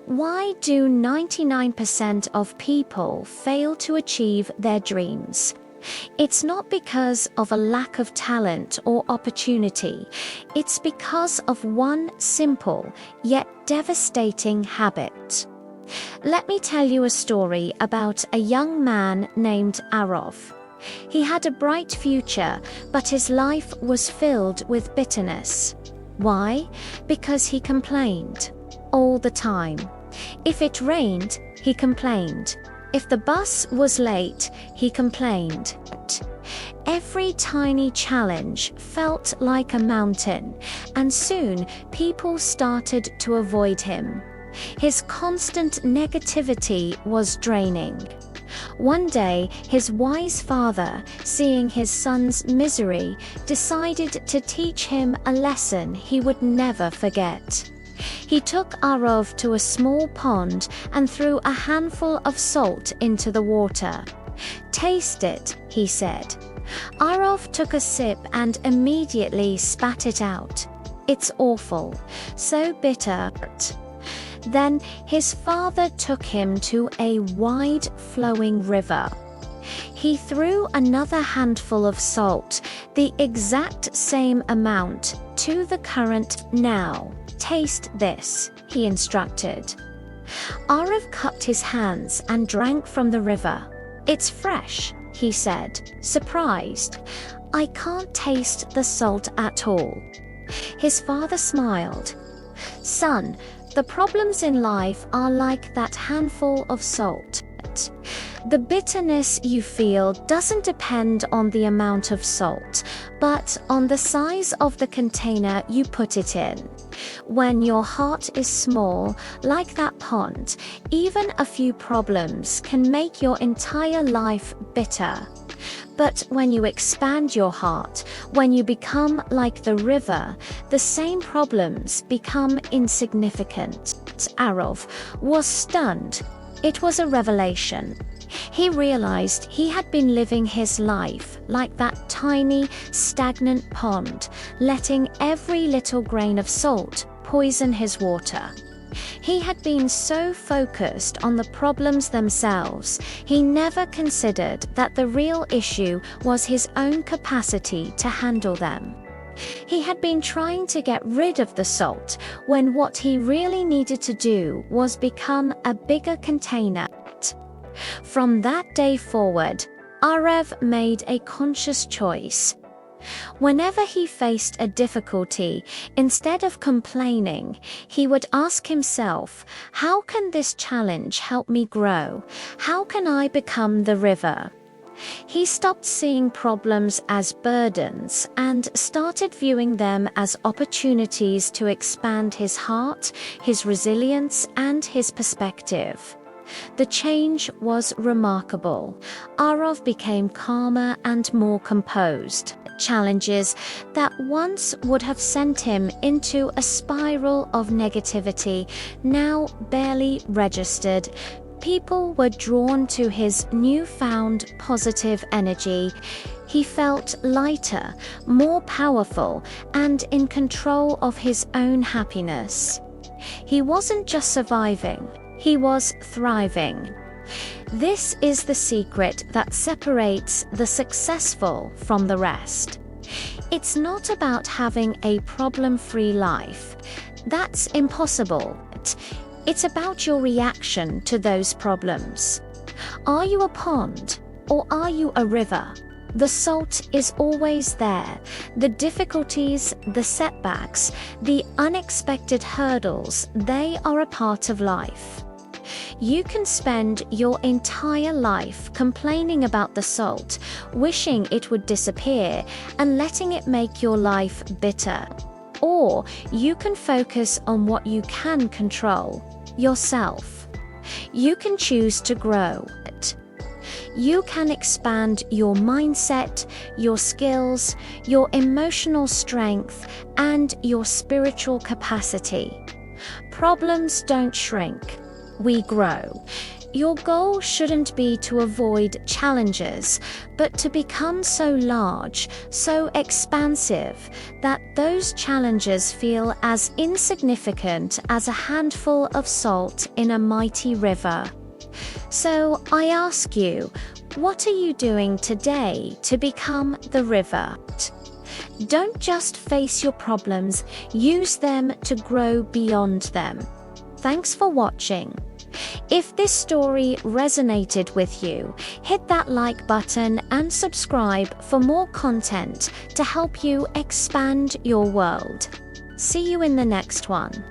Why do 99% of people fail to achieve their dreams? It's not because of a lack of talent or opportunity. It's because of one simple yet devastating habit. Let me tell you a story about a young man named Arav. He had a bright future, but his life was filled with bitterness. Why? Because he complained all the time. If it rained, he complained. If the bus was late, he complained. Every tiny challenge felt like a mountain, and soon people started to avoid him. His constant negativity was draining. One day, his wise father, seeing his son's misery, decided to teach him a lesson he would never forget. He took Arav to a small pond and threw a handful of salt into the water. "Taste it," he said. Arav took a sip and immediately spat it out. "It's awful, so bitter." Then his father took him to a wide flowing river. He threw another handful of salt, the exact same amount, to the current. "Now, taste this," he instructed. Arav cupped his hands and drank from the river. "It's fresh," he said, surprised. "I can't taste the salt at all." His father smiled. "Son, the problems in life are like that handful of salt. The bitterness you feel doesn't depend on the amount of salt, but on the size of the container you put it in. When your heart is small, like that pond, even a few problems can make your entire life bitter. But when you expand your heart, when you become like the river, the same problems become insignificant." Arav was stunned. It was a revelation. He realized he had been living his life like that tiny, stagnant pond, letting every little grain of salt poison his water. He had been so focused on the problems themselves, he never considered that the real issue was his own capacity to handle them. He had been trying to get rid of the salt when what he really needed to do was become a bigger container. From that day forward, Arav made a conscious choice. Whenever he faced a difficulty, instead of complaining, he would ask himself, "How can this challenge help me grow? How can I become the river?" He stopped seeing problems as burdens and started viewing them as opportunities to expand his heart, his resilience, and his perspective. The change was remarkable. Arav became calmer and more composed. Challenges that once would have sent him into a spiral of negativity now barely registered. People were drawn to his newfound positive energy. He felt lighter, more powerful, and in control of his own happiness. He wasn't just surviving, he was thriving. This is the secret that separates the successful from the rest. It's not about having a problem-free life. That's impossible. It's about your reaction to those problems. Are you a pond or are you a river? The salt is always there. The difficulties, the setbacks, the unexpected hurdles, they are a part of life. You can spend your entire life complaining about the salt, wishing it would disappear, and letting it make your life bitter. Or you can focus on what you can control, yourself. You can choose to grow. You can expand your mindset, your skills, your emotional strength, and your spiritual capacity. Problems don't shrink. We grow. Your goal shouldn't be to avoid challenges, but to become so large, so expansive, that those challenges feel as insignificant as a handful of salt in a mighty river. So I ask you, what are you doing today to become the river? Don't just face your problems, use them to grow beyond them. Thanks for watching. If this story resonated with you, hit that like button and subscribe for more content to help you expand your world. See you in the next one.